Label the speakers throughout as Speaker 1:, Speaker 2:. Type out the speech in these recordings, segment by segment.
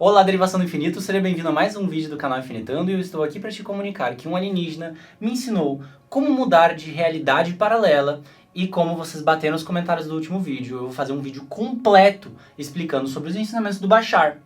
Speaker 1: Olá, Derivação do Infinito, seja bem-vindo a mais um vídeo do canal Infinitando e eu estou aqui para te comunicar que um alienígena me ensinou como mudar de realidade paralela e como vocês bateram nos comentários do último vídeo. Eu vou fazer um vídeo completo explicando sobre os ensinamentos do Bashar,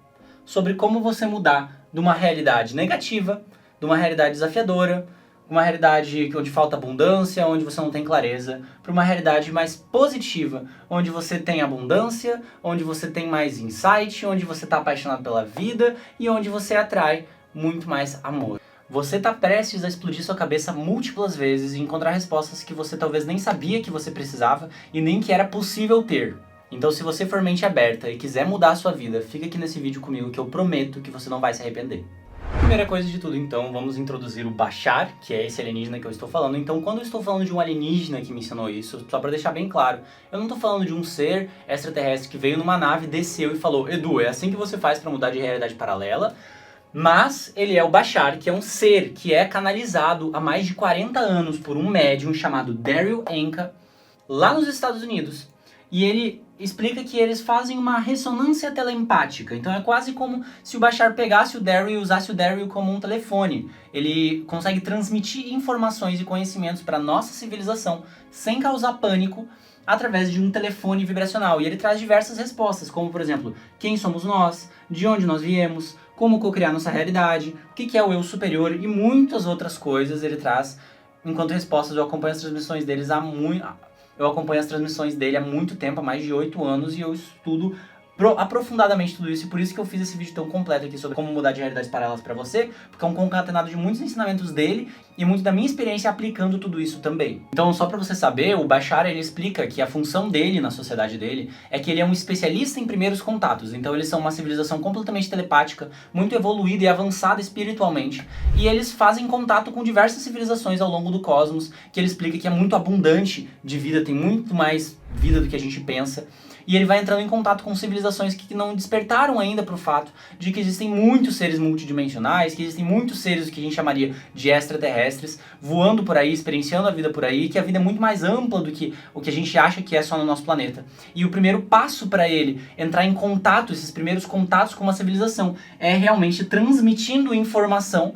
Speaker 1: sobre como você mudar de uma realidade negativa, de uma realidade desafiadora, uma realidade onde falta abundância, onde você não tem clareza, para uma realidade mais positiva, onde você tem abundância, onde você tem mais insight, onde você está apaixonado pela vida e onde você atrai muito mais amor. Você está prestes a explodir sua cabeça múltiplas vezes e encontrar respostas que você talvez nem sabia que você precisava e nem que era possível ter. Então, se você for mente aberta e quiser mudar a sua vida, fica aqui nesse vídeo comigo que eu prometo que você não vai se arrepender. Primeira coisa de tudo, então, vamos introduzir o Bashar, que é esse alienígena que eu estou falando. Então, quando eu estou falando de um alienígena que me ensinou isso, só para deixar bem claro, eu não estou falando de um ser extraterrestre que veio numa nave, desceu e falou: Edu, é assim que você faz para mudar de realidade paralela. Mas ele é o Bashar, que é um ser que é canalizado há mais de 40 anos por um médium chamado Daryl Anka, lá nos Estados Unidos. E ele explica que eles fazem uma ressonância telepática. Então é quase como se o Bashar pegasse o Daryl e usasse o Daryl como um telefone. Ele consegue transmitir informações e conhecimentos para a nossa civilização sem causar pânico através de um telefone vibracional. E ele traz diversas respostas, como por exemplo, quem somos nós, de onde nós viemos, como co-criar nossa realidade, o que é o eu superior e muitas outras coisas ele traz enquanto respostas. Eu acompanho as transmissões deles Eu acompanho as transmissões dele há muito tempo, há mais de 8 anos, e eu estudo aprofundadamente tudo isso, e por isso que eu fiz esse vídeo tão completo aqui sobre como mudar de realidades paralelas pra você, porque é um concatenado de muitos ensinamentos dele e muito da minha experiência aplicando tudo isso também. Então, só pra você saber, o Bashar, ele explica que a função dele na sociedade dele é que ele é um especialista em primeiros contatos. Então, eles são uma civilização completamente telepática, muito evoluída e avançada espiritualmente, e eles fazem contato com diversas civilizações ao longo do cosmos, que ele explica que é muito abundante de vida, tem muito mais vida do que a gente pensa. E ele vai entrando em contato com civilizações que não despertaram ainda para o fato de que existem muitos seres multidimensionais, que existem muitos seres que a gente chamaria de extraterrestres, voando por aí, experienciando a vida por aí, que a vida é muito mais ampla do que o que a gente acha que é só no nosso planeta. E o primeiro passo para ele entrar em contato, esses primeiros contatos com uma civilização, é realmente transmitindo informação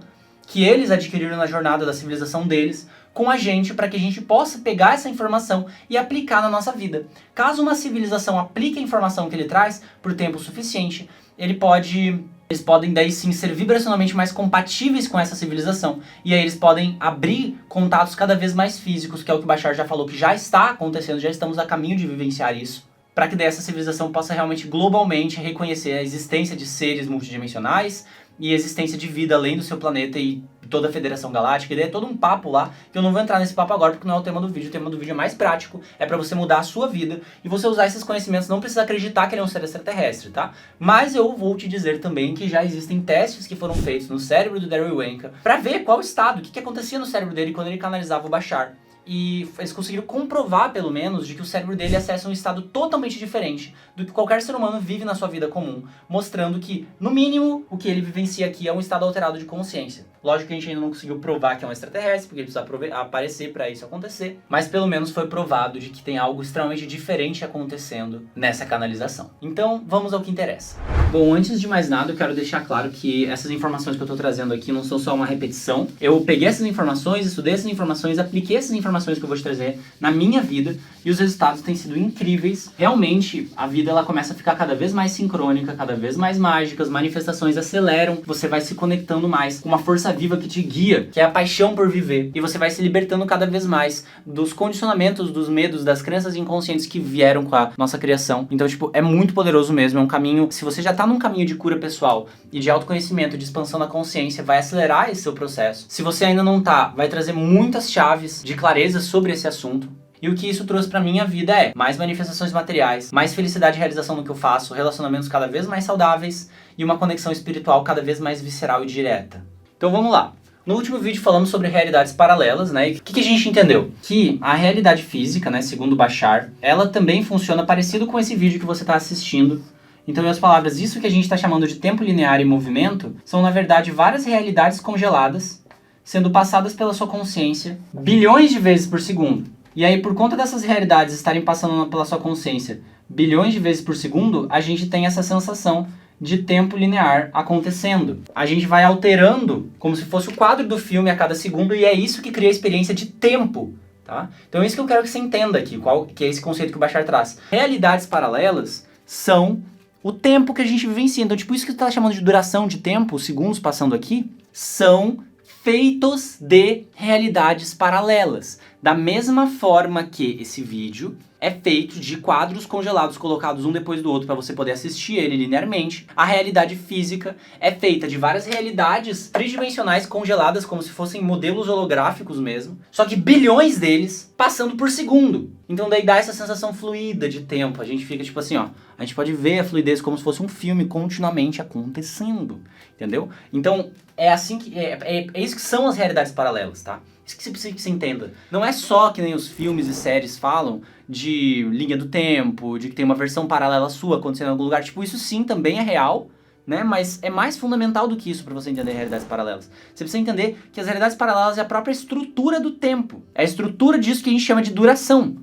Speaker 1: que eles adquiriram na jornada da civilização deles com a gente, para que a gente possa pegar essa informação e aplicar na nossa vida. Caso uma civilização aplique a informação que ele traz por tempo suficiente, eles podem daí sim ser vibracionalmente mais compatíveis com essa civilização, e aí eles podem abrir contatos cada vez mais físicos, que é o que o Bashar já falou que já está acontecendo, já estamos a caminho de vivenciar isso, para que daí essa civilização possa realmente globalmente reconhecer a existência de seres multidimensionais e a existência de vida além do seu planeta e toda a Federação Galáctica. E daí é todo um papo lá, que eu não vou entrar nesse papo agora porque não é o tema do vídeo. O tema do vídeo é mais prático, é pra você mudar a sua vida e você usar esses conhecimentos. Não precisa acreditar que ele é um ser extraterrestre, tá? Mas eu vou te dizer também que já existem testes que foram feitos no cérebro do Daryl Anka pra ver qual estado, o que acontecia no cérebro dele quando ele canalizava o Bashar. E eles conseguiram comprovar, pelo menos, de que o cérebro dele acessa um estado totalmente diferente do que qualquer ser humano vive na sua vida comum, mostrando que, no mínimo, o que ele vivencia aqui é um estado alterado de consciência. Lógico que a gente ainda não conseguiu provar que é um extraterrestre, porque ele precisa aparecer para isso acontecer, mas pelo menos foi provado de que tem algo extremamente diferente acontecendo nessa canalização. Então, vamos ao que interessa. Bom, antes de mais nada, eu quero deixar claro que essas informações que eu tô trazendo aqui não são só uma repetição. Eu peguei essas informações, estudei essas informações, apliquei essas informações que eu vou te trazer na minha vida e os resultados têm sido incríveis. Realmente, a vida ela começa a ficar cada vez mais sincrônica, cada vez mais mágica, as manifestações aceleram, você vai se conectando mais com uma força viva que te guia, que é a paixão por viver, e você vai se libertando cada vez mais dos condicionamentos, dos medos, das crenças inconscientes que vieram com a nossa criação. Então, tipo, é muito poderoso mesmo, é um caminho, se você já tá num caminho de cura pessoal e de autoconhecimento, de expansão da consciência, vai acelerar esse seu processo. Se você ainda não tá, vai trazer muitas chaves de clareza sobre esse assunto. E o que isso trouxe pra minha vida é mais manifestações materiais, mais felicidade e realização no que eu faço, relacionamentos cada vez mais saudáveis e uma conexão espiritual cada vez mais visceral e direta. Então vamos lá. No último vídeo falamos sobre realidades paralelas, né? E o que a gente entendeu? Que a realidade física, né, segundo Bashar, ela também funciona parecido com esse vídeo que você está assistindo. Então, em outras palavras, isso que a gente está chamando de tempo linear e movimento são, na verdade, várias realidades congeladas sendo passadas pela sua consciência bilhões de vezes por segundo. E aí, por conta dessas realidades estarem passando pela sua consciência bilhões de vezes por segundo, a gente tem essa sensação de tempo linear acontecendo. A gente vai alterando como se fosse o quadro do filme a cada segundo e é isso que cria a experiência de tempo. Tá? Então é isso que eu quero que você entenda aqui, que é esse conceito que o Bashar traz. Realidades paralelas são o tempo que a gente vivencia. Então, tipo, isso que você está chamando de duração de tempo, os segundos passando aqui, são feitos de realidades paralelas. Da mesma forma que esse vídeo é feito de quadros congelados colocados um depois do outro para você poder assistir ele linearmente, a realidade física é feita de várias realidades tridimensionais congeladas como se fossem modelos holográficos mesmo, só que bilhões deles passando por segundo. Então daí dá essa sensação fluida de tempo. A gente fica tipo assim, ó, a gente pode ver a fluidez como se fosse um filme continuamente acontecendo, entendeu? Então é assim que é isso que são as realidades paralelas, tá? Isso que você precisa que você entenda. Não é só que nem os filmes e séries falam de linha do tempo, de que tem uma versão paralela sua acontecendo em algum lugar. Tipo, isso sim também é real, né? Mas é mais fundamental do que isso para você entender realidades paralelas. Você precisa entender que as realidades paralelas é a própria estrutura do tempo. É a estrutura disso que a gente chama de duração.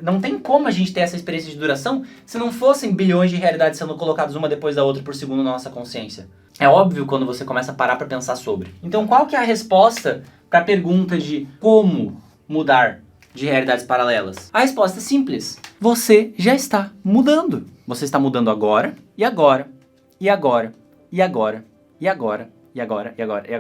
Speaker 1: Não tem como a gente ter essa experiência de duração se não fossem bilhões de realidades sendo colocadas uma depois da outra por segundo na nossa consciência. É óbvio quando você começa a parar para pensar sobre. Então, qual que é a resposta para a pergunta de como mudar de realidades paralelas? A resposta é simples. Você já está mudando. Você está mudando agora, e agora, e agora, e agora, e agora, e agora, e agora, e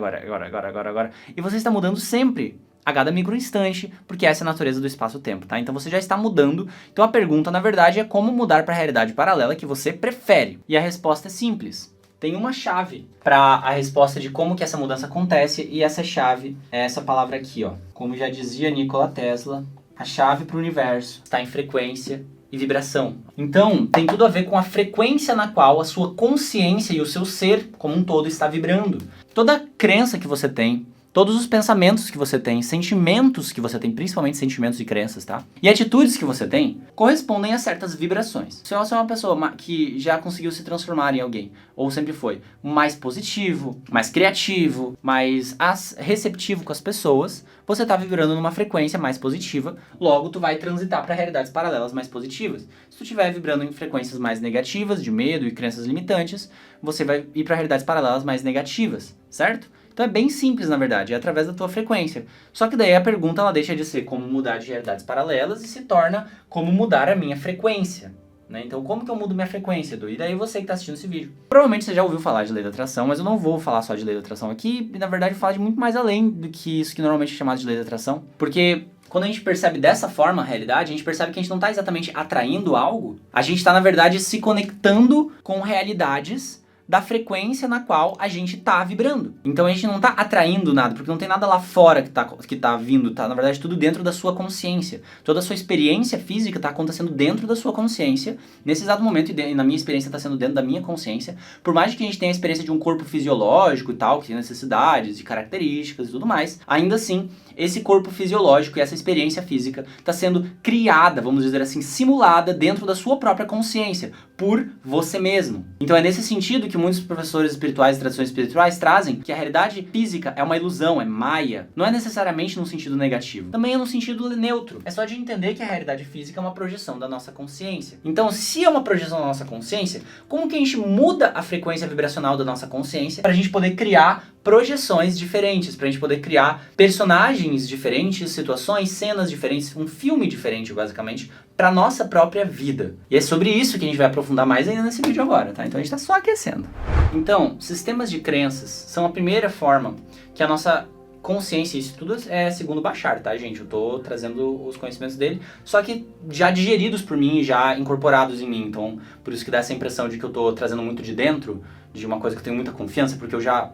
Speaker 1: agora, agora. E você está mudando sempre, a cada microinstante, porque essa é a natureza do espaço-tempo, tá? Então você já está mudando. Então a pergunta, na verdade, é como mudar para a realidade paralela que você prefere. E a resposta é simples. Tem uma chave para a resposta de como que essa mudança acontece, e essa chave é essa palavra aqui, ó. Como já dizia Nikola Tesla, a chave para o universo está em frequência e vibração. Então, tem tudo a ver com a frequência na qual a sua consciência e o seu ser como um todo está vibrando. Toda crença que você tem, todos os pensamentos que você tem, sentimentos que você tem, principalmente sentimentos e crenças, tá? E atitudes que você tem, correspondem a certas vibrações. Se você é uma pessoa que já conseguiu se transformar em alguém, ou sempre foi mais positivo, mais criativo, mais receptivo com as pessoas, você tá vibrando numa frequência mais positiva, logo tu vai transitar para realidades paralelas mais positivas. Se tu estiver vibrando em frequências mais negativas, de medo e crenças limitantes, você vai ir para realidades paralelas mais negativas, certo? Então é bem simples, na verdade, é através da tua frequência. Só que daí a pergunta ela deixa de ser como mudar de realidades paralelas e se torna como mudar a minha frequência, né? Então como que eu mudo minha frequência, Edu? E daí você que está assistindo esse vídeo. Provavelmente você já ouviu falar de lei da atração, mas eu não vou falar só de lei da atração aqui, e na verdade falar de muito mais além do que isso que normalmente é chamado de lei da atração. Porque quando a gente percebe dessa forma a realidade, a gente percebe que a gente não está exatamente atraindo algo, a gente está, na verdade, se conectando com realidades da frequência na qual a gente tá vibrando. Então a gente não tá atraindo nada, porque não tem nada lá fora que tá vindo, tá na verdade tudo dentro da sua consciência. Toda a sua experiência física tá acontecendo dentro da sua consciência, nesse exato momento, e na minha experiência tá sendo dentro da minha consciência. Por mais que a gente tenha a experiência de um corpo fisiológico e tal, que tem necessidades e características e tudo mais, ainda assim, esse corpo fisiológico e essa experiência física tá sendo criada, vamos dizer assim, simulada dentro da sua própria consciência, por você mesmo. Então é nesse sentido que muitos professores espirituais e tradições espirituais trazem que a realidade física é uma ilusão, é maia. Não é necessariamente num sentido negativo. Também é num sentido neutro. É só de entender que a realidade física é uma projeção da nossa consciência. Então, se é uma projeção da nossa consciência, como que a gente muda a frequência vibracional da nossa consciência para a gente poder criar projeções diferentes, pra gente poder criar personagens diferentes, situações, cenas diferentes, um filme diferente, basicamente, pra nossa própria vida. E é sobre isso que a gente vai aprofundar mais ainda nesse vídeo agora, tá? Então a gente tá só aquecendo. Então, sistemas de crenças são a primeira forma que a nossa consciência, isso tudo é segundo Bashar, tá, gente? Eu tô trazendo os conhecimentos dele, só que já digeridos por mim, já incorporados em mim. Então, por isso que dá essa impressão de que eu tô trazendo muito de dentro, de uma coisa que eu tenho muita confiança, porque eu já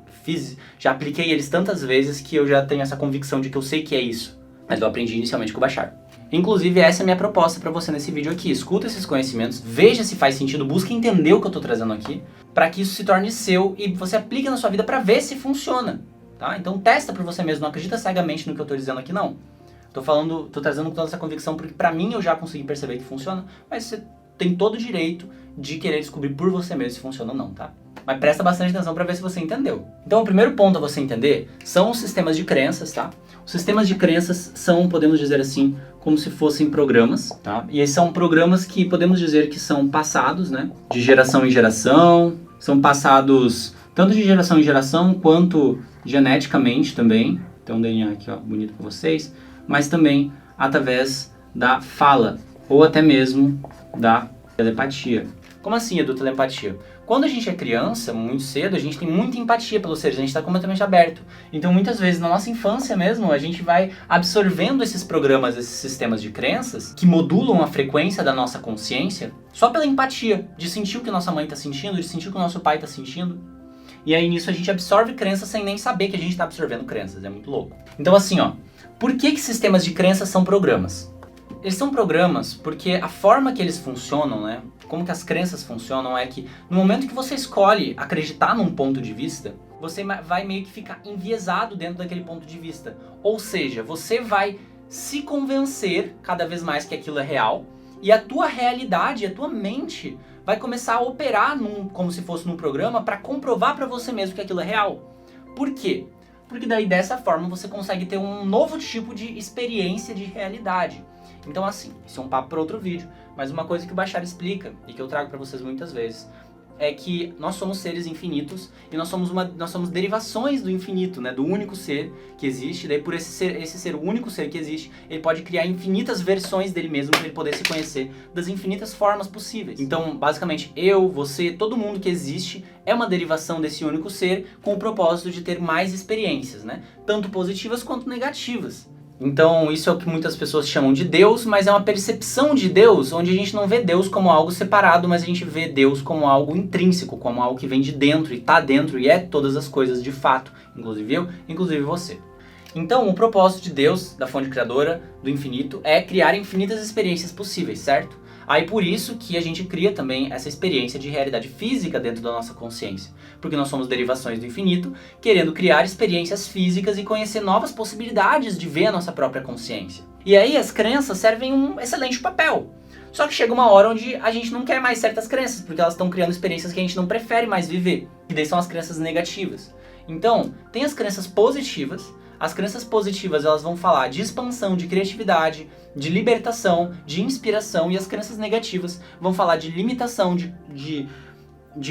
Speaker 1: apliquei eles tantas vezes que eu já tenho essa convicção de que eu sei que é isso. Mas eu aprendi inicialmente com o Bashar. Inclusive, essa é a minha proposta pra você nesse vídeo aqui. Escuta esses conhecimentos, veja se faz sentido, busque entender o que eu tô trazendo aqui, pra que isso se torne seu e você aplique na sua vida pra ver se funciona. Tá? Então testa por você mesmo, não acredita cegamente no que eu tô dizendo aqui, não. Tô trazendo com toda essa convicção porque pra mim eu já consegui perceber que funciona, mas você tem todo o direito de querer descobrir por você mesmo se funciona ou não, tá? Mas presta bastante atenção pra ver se você entendeu. Então o primeiro ponto a você entender são os sistemas de crenças, tá? Os sistemas de crenças são, podemos dizer assim, como se fossem programas, tá? E esses são programas que podemos dizer que são passados, né? De geração em geração, são passados tanto de geração em geração, quanto geneticamente também. Tem um DNA aqui, ó, bonito para vocês. Mas também através da fala, ou até mesmo da telepatia. Como assim, Edu, telepatia? Quando a gente é criança, muito cedo, a gente tem muita empatia pelos seres, a gente está completamente aberto. Então, muitas vezes, na nossa infância mesmo, a gente vai absorvendo esses programas, esses sistemas de crenças, que modulam a frequência da nossa consciência, só pela empatia, de sentir o que nossa mãe está sentindo, de sentir o que o nosso pai está sentindo. E aí, nisso, a gente absorve crenças sem nem saber que a gente está absorvendo crenças, é muito louco. Então, assim, ó, por que sistemas de crenças são programas? Eles são programas porque a forma que eles funcionam, né? Como que as crenças funcionam é que no momento que você escolhe acreditar num ponto de vista, você vai meio que ficar enviesado dentro daquele ponto de vista. Ou seja, você vai se convencer cada vez mais que aquilo é real e a tua realidade, a tua mente vai começar a operar como se fosse num programa para comprovar para você mesmo que aquilo é real. Por quê? Porque daí dessa forma você consegue ter um novo tipo de experiência de realidade. Então assim, isso é um papo para outro vídeo, mas uma coisa que o Bashar explica e que eu trago para vocês muitas vezes é que nós somos seres infinitos e nós somos derivações do infinito, né, do único ser que existe. Daí por esse ser o único ser que existe, ele pode criar infinitas versões dele mesmo para ele poder se conhecer das infinitas formas possíveis. Então, basicamente, eu, você, todo mundo que existe é uma derivação desse único ser com o propósito de ter mais experiências, né, tanto positivas quanto negativas. Então, isso é o que muitas pessoas chamam de Deus, mas é uma percepção de Deus, onde a gente não vê Deus como algo separado, mas a gente vê Deus como algo intrínseco, como algo que vem de dentro e está dentro e é todas as coisas de fato, inclusive eu, inclusive você. Então, o propósito de Deus, da fonte criadora, do infinito, é criar infinitas experiências possíveis, certo? Aí por isso que a gente cria também essa experiência de realidade física dentro da nossa consciência. Porque nós somos derivações do infinito, querendo criar experiências físicas e conhecer novas possibilidades de ver a nossa própria consciência. E aí as crenças servem um excelente papel. Só que chega uma hora onde a gente não quer mais certas crenças, porque elas estão criando experiências que a gente não prefere mais viver. E daí são as crenças negativas. Então, tem as crenças positivas. As crenças positivas, elas vão falar de expansão, de criatividade, de libertação, de inspiração, e as crenças negativas vão falar de limitação, de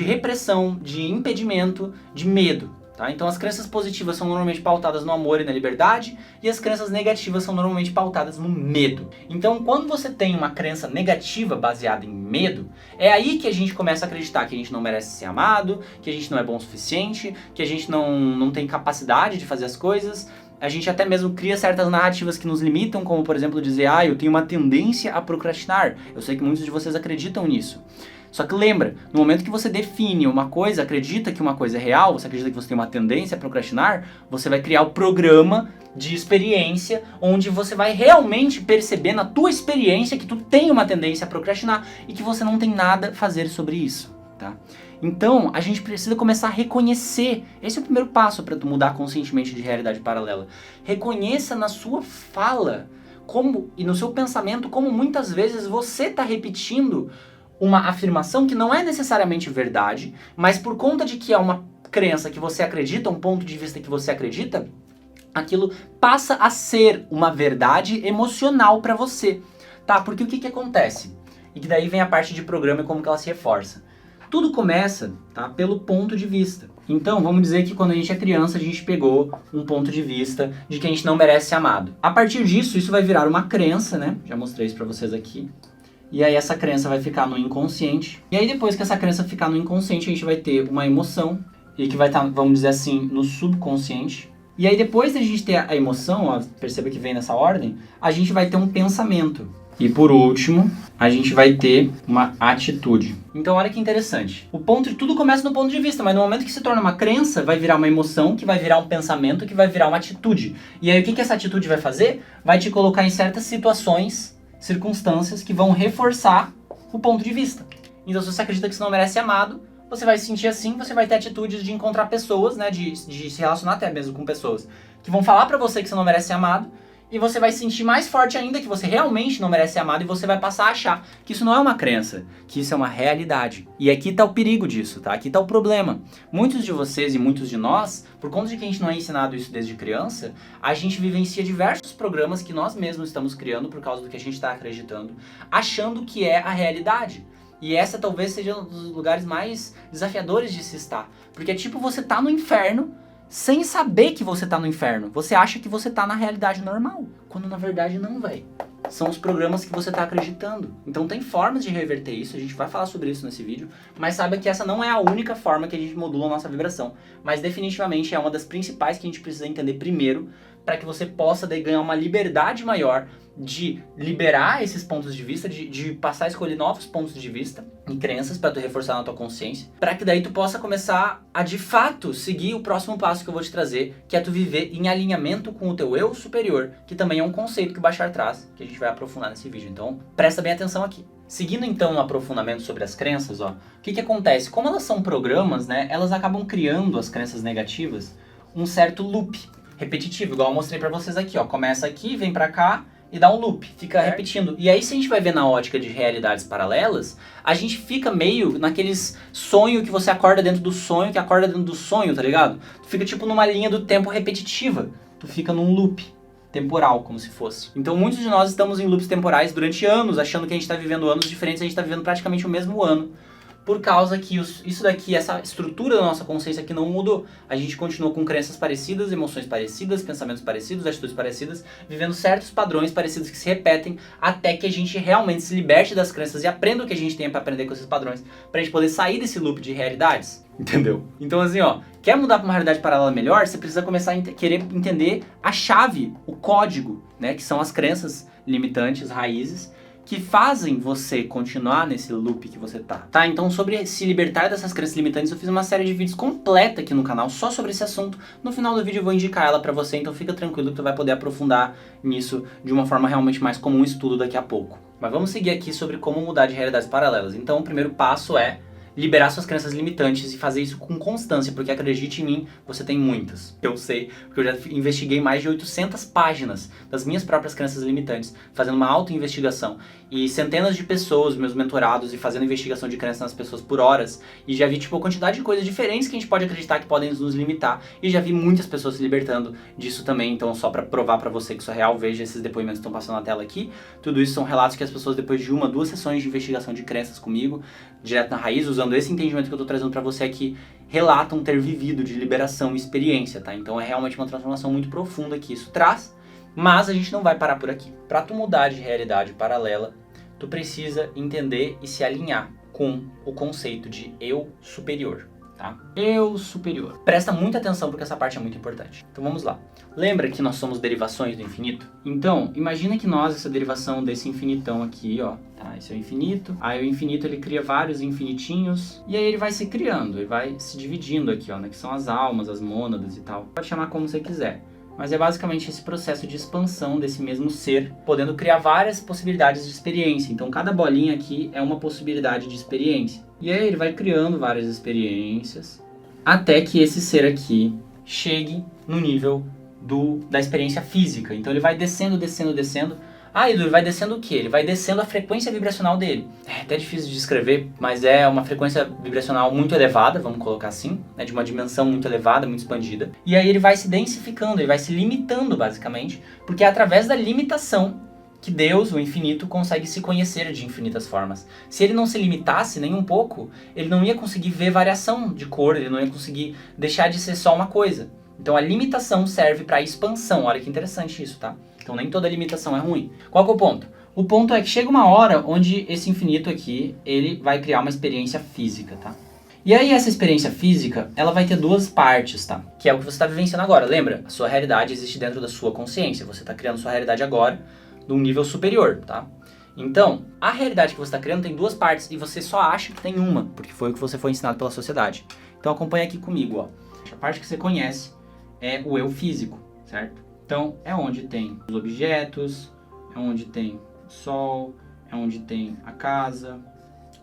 Speaker 1: repressão, de impedimento, de medo. Tá? Então as crenças positivas são normalmente pautadas no amor e na liberdade, e as crenças negativas são normalmente pautadas no medo. Então quando você tem uma crença negativa baseada em medo, é aí que a gente começa a acreditar que a gente não merece ser amado, que a gente não é bom o suficiente, que a gente não tem capacidade de fazer as coisas. A gente até mesmo cria certas narrativas que nos limitam, como por exemplo dizer, eu tenho uma tendência a procrastinar. Eu sei que muitos de vocês acreditam nisso. Só que lembra, no momento que você define uma coisa, acredita que uma coisa é real, você acredita que você tem uma tendência a procrastinar, você vai criar o programa de experiência, onde você vai realmente perceber na tua experiência que tu tem uma tendência a procrastinar e que você não tem nada a fazer sobre isso, tá? Então, a gente precisa começar a reconhecer. Esse é o primeiro passo para tu mudar conscientemente de realidade paralela. Reconheça na sua fala e no seu pensamento como muitas vezes você está repetindo uma afirmação que não é necessariamente verdade, mas por conta de que é uma crença que você acredita, um ponto de vista que você acredita, aquilo passa a ser uma verdade emocional para você, tá? Porque o que acontece? E que daí vem a parte de programa e como que ela se reforça. Tudo começa, tá, pelo ponto de vista. Então, vamos dizer que quando a gente é criança, a gente pegou um ponto de vista de que a gente não merece ser amado. A partir disso, isso vai virar uma crença, né? Já mostrei isso pra vocês aqui. E aí essa crença vai ficar no inconsciente. E aí depois que essa crença ficar no inconsciente, a gente vai ter uma emoção, e que vai estar, vamos dizer assim, no subconsciente. E aí depois da gente ter a emoção, ó, perceba que vem nessa ordem, a gente vai ter um pensamento. E por último, a gente vai ter uma atitude. Então olha que interessante. Tudo começa no ponto de vista, mas no momento que se torna uma crença, vai virar uma emoção, que vai virar um pensamento, que vai virar uma atitude. E aí o que essa atitude vai fazer? Vai te colocar em certas situações, circunstâncias que vão reforçar o ponto de vista. Então se você acredita que você não merece ser amado, você vai se sentir assim, você vai ter atitudes de encontrar pessoas, né, de se relacionar até mesmo com pessoas que vão falar pra você que você não merece ser amado, e você vai se sentir mais forte ainda que você realmente não merece ser amado, e você vai passar a achar que isso não é uma crença, que isso é uma realidade. E aqui tá o perigo disso, tá? Aqui tá o problema. Muitos de vocês e muitos de nós, por conta de que a gente não é ensinado isso desde criança, a gente vivencia diversos programas que nós mesmos estamos criando por causa do que a gente está acreditando, achando que é a realidade. E essa talvez seja um dos lugares mais desafiadores de se estar. Porque é tipo você tá no inferno sem saber que você tá no inferno. Você acha que você tá na realidade normal. Quando na verdade não, velho. São os programas que você tá acreditando. Então tem formas de reverter isso, a gente vai falar sobre isso nesse vídeo. Mas saiba que essa não é a única forma que a gente modula a nossa vibração. Mas definitivamente é uma das principais que a gente precisa entender primeiro, para que você possa daí ganhar uma liberdade maior de liberar esses pontos de vista, de passar a escolher novos pontos de vista e crenças para tu reforçar na tua consciência, para que daí tu possa começar a de fato seguir o próximo passo que eu vou te trazer, que é tu viver em alinhamento com o teu eu superior, que também é um conceito que o Bashar traz, que a gente vai aprofundar nesse vídeo. Então, presta bem atenção aqui. Seguindo então no aprofundamento sobre as crenças, ó, o que acontece? Como elas são programas, né, elas acabam criando as crenças negativas um certo loop repetitivo, igual eu mostrei pra vocês aqui, ó. Começa aqui, vem pra cá e dá um loop, fica repetindo. E aí se a gente vai ver na ótica de realidades paralelas, a gente fica meio naqueles sonho que você acorda dentro do sonho, que acorda dentro do sonho, tá ligado? Tu fica tipo numa linha do tempo repetitiva, tu fica num loop temporal, como se fosse. Então muitos de nós estamos em loops temporais durante anos, achando que a gente tá vivendo anos diferentes, a gente tá vivendo praticamente o mesmo ano. Por causa que isso daqui, essa estrutura da nossa consciência aqui não mudou. A gente continua com crenças parecidas, emoções parecidas, pensamentos parecidos, atitudes parecidas, vivendo certos padrões parecidos que se repetem, até que a gente realmente se liberte das crenças e aprenda o que a gente tem para aprender com esses padrões, pra gente poder sair desse loop de realidades. Entendeu? Então assim, ó, quer mudar para uma realidade paralela melhor, você precisa começar a querer entender a chave, o código, né, que são as crenças limitantes, raízes, que fazem você continuar nesse loop que você tá? Então sobre se libertar dessas crenças limitantes, eu fiz uma série de vídeos completa aqui no canal só sobre esse assunto. No final do vídeo eu vou indicar ela pra você, então fica tranquilo que tu vai poder aprofundar nisso de uma forma realmente mais como um estudo daqui a pouco. Mas vamos seguir aqui sobre como mudar de realidades paralelas. Então o primeiro passo é liberar suas crenças limitantes e fazer isso com constância, porque acredite em mim, você tem muitas. Eu sei, porque eu já investiguei mais de 800 páginas das minhas próprias crenças limitantes, fazendo uma auto-investigação. E centenas de pessoas, meus mentorados, e fazendo investigação de crenças nas pessoas por horas. E já vi, tipo, a quantidade de coisas diferentes que a gente pode acreditar que podem nos limitar. E já vi muitas pessoas se libertando disso também. Então, só pra provar pra você que isso é real, veja esses depoimentos que estão passando na tela aqui. Tudo isso são relatos que as pessoas, depois de 1, 2 sessões de investigação de crenças comigo, direto na raiz, usando esse entendimento que eu tô trazendo pra você aqui, relatam ter vivido de liberação e experiência, tá? Então é realmente uma transformação muito profunda que isso traz, mas a gente não vai parar por aqui. Pra tu mudar de realidade paralela, tu precisa entender e se alinhar com o conceito de eu superior, tá? Eu superior. Presta muita atenção porque essa parte é muito importante. Então vamos lá. Lembra que nós somos derivações do infinito? Então, imagina que nós, essa derivação desse infinitão aqui, ó, tá? Esse é o infinito. Aí o infinito, ele cria vários infinitinhos. E aí ele vai se criando, ele vai se dividindo aqui, ó, né? Que são as almas, as mônadas e tal. Pode chamar como você quiser. Mas é basicamente esse processo de expansão desse mesmo ser, podendo criar várias possibilidades de experiência. Então cada bolinha aqui é uma possibilidade de experiência. E aí ele vai criando várias experiências, até que esse ser aqui chegue no nível da experiência física. Então ele vai descendo, descendo, descendo. Ah, Edu, ele vai descendo o quê? Ele vai descendo a frequência vibracional dele. É até difícil de descrever, mas é uma frequência vibracional muito elevada, vamos colocar assim, né, de uma dimensão muito elevada, muito expandida. E aí ele vai se densificando, ele vai se limitando basicamente, porque é através da limitação que Deus, o infinito, consegue se conhecer de infinitas formas. Se ele não se limitasse nem um pouco, ele não ia conseguir ver variação de cor, ele não ia conseguir deixar de ser só uma coisa. Então a limitação serve para expansão. Olha que interessante isso, tá? Então nem toda limitação é ruim. Qual que é o ponto? O ponto é que chega uma hora onde esse infinito aqui, ele vai criar uma experiência física, tá? E aí essa experiência física, ela vai ter duas partes, tá? Que é o que você está vivenciando agora. Lembra? A sua realidade existe dentro da sua consciência. Você está criando sua realidade agora de um nível superior, tá? Então, a realidade que você está criando tem duas partes e você só acha que tem uma, porque foi o que você foi ensinado pela sociedade. Então acompanha aqui comigo, ó. A parte que você conhece é o eu físico, certo? Então, é onde tem os objetos, é onde tem o sol, é onde tem a casa,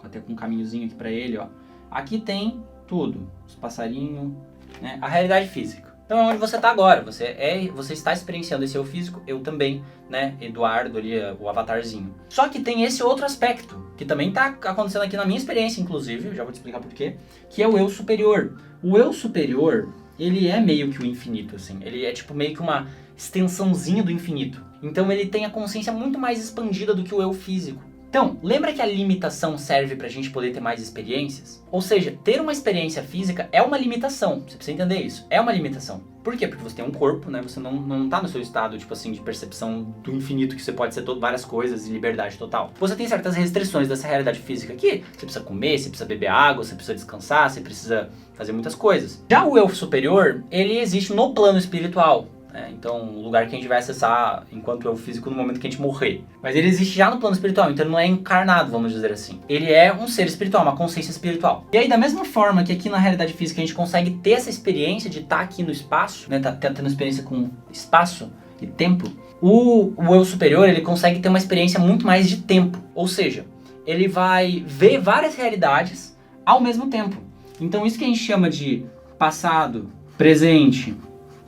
Speaker 1: até com um caminhozinho aqui pra ele, ó. Aqui tem tudo, os passarinhos, né? A realidade física. Então é onde você tá agora, você está experienciando esse eu físico, eu também, né? Eduardo ali, o avatarzinho. Só que tem esse outro aspecto, que também tá acontecendo aqui na minha experiência, inclusive, eu já vou te explicar por quê, que é o eu superior. O eu superior, ele é meio que o infinito, assim, ele é tipo meio que uma extensãozinha do infinito. Então ele tem a consciência muito mais expandida do que o eu físico. Então, lembra que a limitação serve pra gente poder ter mais experiências? Ou seja, ter uma experiência física é uma limitação. Você precisa entender isso. É uma limitação. Por quê? Porque você tem um corpo, né? Você não tá no seu estado, tipo assim, de percepção do infinito, que você pode ser várias coisas e liberdade total. Você tem certas restrições dessa realidade física aqui. Você precisa comer, você precisa beber água, você precisa descansar, você precisa fazer muitas coisas. Já o eu superior, ele existe no plano espiritual. Então, o lugar que a gente vai acessar enquanto eu físico no momento que a gente morrer. Mas ele existe já no plano espiritual, então ele não é encarnado, vamos dizer assim. Ele é um ser espiritual, uma consciência espiritual. E aí, da mesma forma que aqui na realidade física a gente consegue ter essa experiência de estar aqui no espaço, né, tá tendo experiência com espaço e tempo, o eu superior, ele consegue ter uma experiência muito mais de tempo. Ou seja, ele vai ver várias realidades ao mesmo tempo. Então, isso que a gente chama de passado, presente,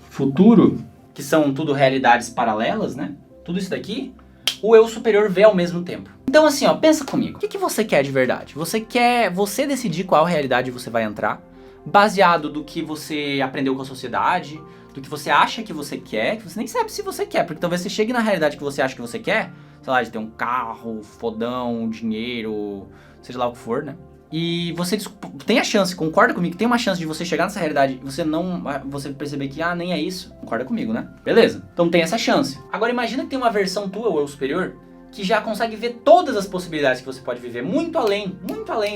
Speaker 1: futuro, que são tudo realidades paralelas, né? Tudo isso daqui, o eu superior vê ao mesmo tempo. Então assim, ó, pensa comigo. O que você quer de verdade? Você quer você decidir qual realidade você vai entrar, baseado do que você aprendeu com a sociedade, do que você acha que você quer, que você nem sabe se você quer, porque talvez você chegue na realidade que você acha que você quer, sei lá, de ter um carro, fodão, dinheiro, seja lá o que for, né? E você tem a chance, concorda comigo, tem uma chance de você chegar nessa realidade e você perceber que, nem é isso. Concorda comigo, né? Beleza. Então tem essa chance. Agora imagina que tem uma versão tua, o eu superior, que já consegue ver todas as possibilidades que você pode viver, muito além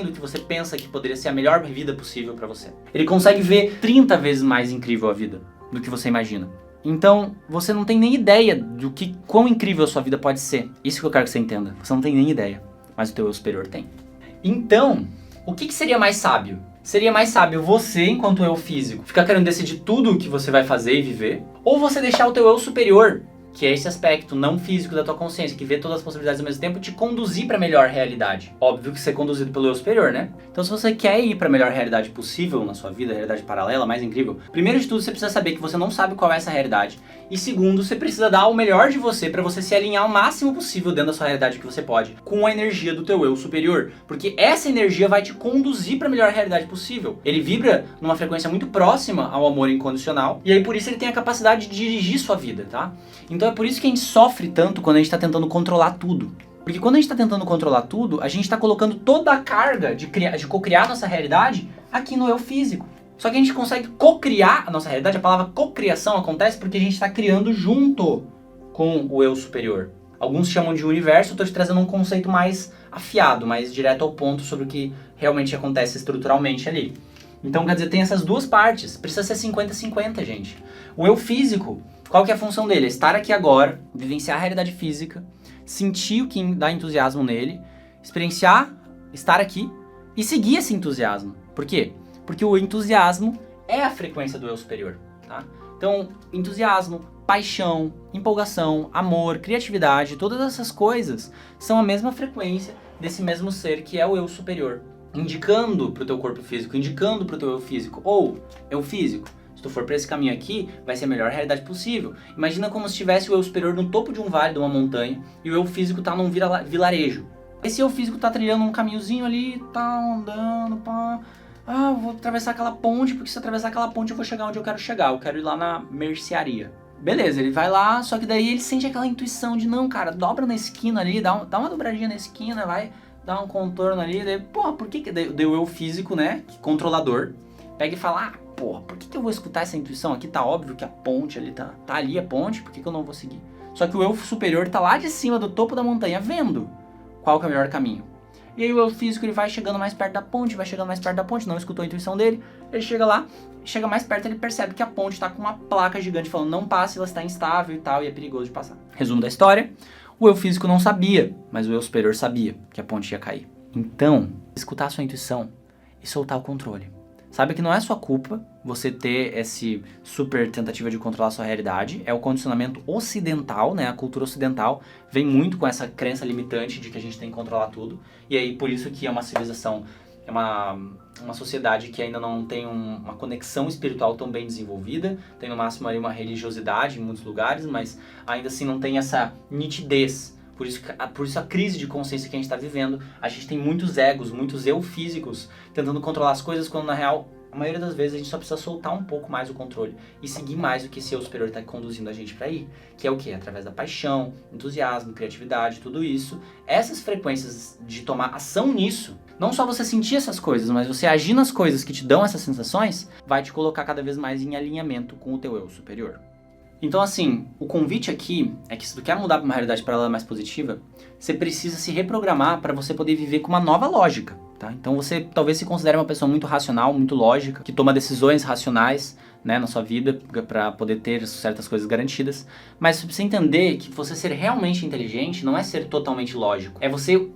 Speaker 1: do que você pensa que poderia ser a melhor vida possível pra você. Ele consegue ver 30 vezes mais incrível a vida do que você imagina. Então, você não tem nem ideia do quão incrível a sua vida pode ser. Isso que eu quero que você entenda. Você não tem nem ideia, mas o teu eu superior tem. Então, o que seria mais sábio? Seria mais sábio você, enquanto eu físico, ficar querendo decidir tudo o que você vai fazer e viver? Ou você deixar o teu eu superior, que é esse aspecto não físico da tua consciência, que vê todas as possibilidades ao mesmo tempo, te conduzir para a melhor realidade? Óbvio que ser conduzido pelo eu superior, né? Então se você quer ir para a melhor realidade possível na sua vida, a realidade paralela, mais incrível, primeiro de tudo você precisa saber que você não sabe qual é essa realidade. E segundo, você precisa dar o melhor de você para você se alinhar o máximo possível dentro da sua realidade que você pode, com a energia do teu eu superior. Porque essa energia vai te conduzir para a melhor realidade possível. Ele vibra numa frequência muito próxima ao amor incondicional, e aí por isso ele tem a capacidade de dirigir sua vida, tá? Então é por isso que a gente sofre tanto quando a gente está tentando controlar tudo. Porque quando a gente está tentando controlar tudo, a gente está colocando toda a carga de co-criar nossa realidade aqui no eu físico. Só que a gente consegue co-criar a nossa realidade, a palavra co-criação acontece porque a gente está criando junto com o eu superior. Alguns chamam de universo, eu estou te trazendo um conceito mais afiado, mais direto ao ponto sobre o que realmente acontece estruturalmente ali. Então, quer dizer, tem essas duas partes, precisa ser 50-50, gente. O eu físico, qual que é a função dele? É estar aqui agora, vivenciar a realidade física, sentir o que dá entusiasmo nele, experienciar, estar aqui e seguir esse entusiasmo. Por quê? Porque o entusiasmo é a frequência do eu superior, tá? Então, entusiasmo, paixão, empolgação, amor, criatividade, todas essas coisas são a mesma frequência desse mesmo ser que é o eu superior, indicando pro teu corpo físico, indicando pro teu eu físico, ou eu físico, se tu for pra esse caminho aqui, vai ser a melhor realidade possível. Imagina como se tivesse o eu superior no topo de um vale, de uma montanha, e o eu físico tá num vilarejo. Esse eu físico tá trilhando um caminhozinho ali, tá andando, pá... eu vou atravessar aquela ponte, porque se eu atravessar aquela ponte eu vou chegar onde eu quero chegar. Eu quero ir lá na mercearia. Beleza, ele vai lá, só que daí ele sente aquela intuição de, não, cara, dobra na esquina ali, dá uma dobradinha na esquina, vai dar um contorno ali. Daí, por que deu eu físico, né, controlador, pega e fala, por que eu vou escutar essa intuição aqui? Tá óbvio que a ponte ali, tá ali a ponte, por que eu não vou seguir? Só que o eu superior tá lá de cima do topo da montanha, vendo qual que é o melhor caminho. E aí o eu físico ele vai chegando mais perto da ponte, não escutou a intuição dele, ele chega lá, chega mais perto, ele percebe que a ponte está com uma placa gigante falando não passe, ela está instável e tal, e é perigoso de passar. Resumo da história, o eu físico não sabia, mas o eu superior sabia que a ponte ia cair. Então, escutar a sua intuição e soltar o controle. Sabe que não é sua culpa você ter esse super tentativa de controlar a sua realidade, é o condicionamento ocidental, né? A cultura ocidental vem muito com essa crença limitante de que a gente tem que controlar tudo, e aí por isso que é uma civilização, é uma sociedade que ainda não tem uma conexão espiritual tão bem desenvolvida, tem no máximo ali uma religiosidade em muitos lugares, mas ainda assim não tem essa nitidez. Por isso a crise de consciência que a gente está vivendo, a gente tem muitos egos, muitos eu físicos tentando controlar as coisas, quando na real A maioria das vezes a gente só precisa soltar um pouco mais o controle e seguir mais o que esse eu superior está conduzindo a gente para ir, que é o quê? Através da paixão, entusiasmo, criatividade, tudo isso. Essas frequências de tomar ação nisso, não só você sentir essas coisas, mas você agir nas coisas que te dão essas sensações, vai te colocar cada vez mais em alinhamento com o teu eu superior. Então assim, o convite aqui é que se tu quer mudar para uma realidade paralela mais positiva, você precisa se reprogramar para você poder viver com uma nova lógica, tá? Então você talvez se considere uma pessoa muito racional, muito lógica, que toma decisões racionais, né, na sua vida para poder ter certas coisas garantidas, mas você precisa entender que você ser realmente inteligente não é ser totalmente lógico, é você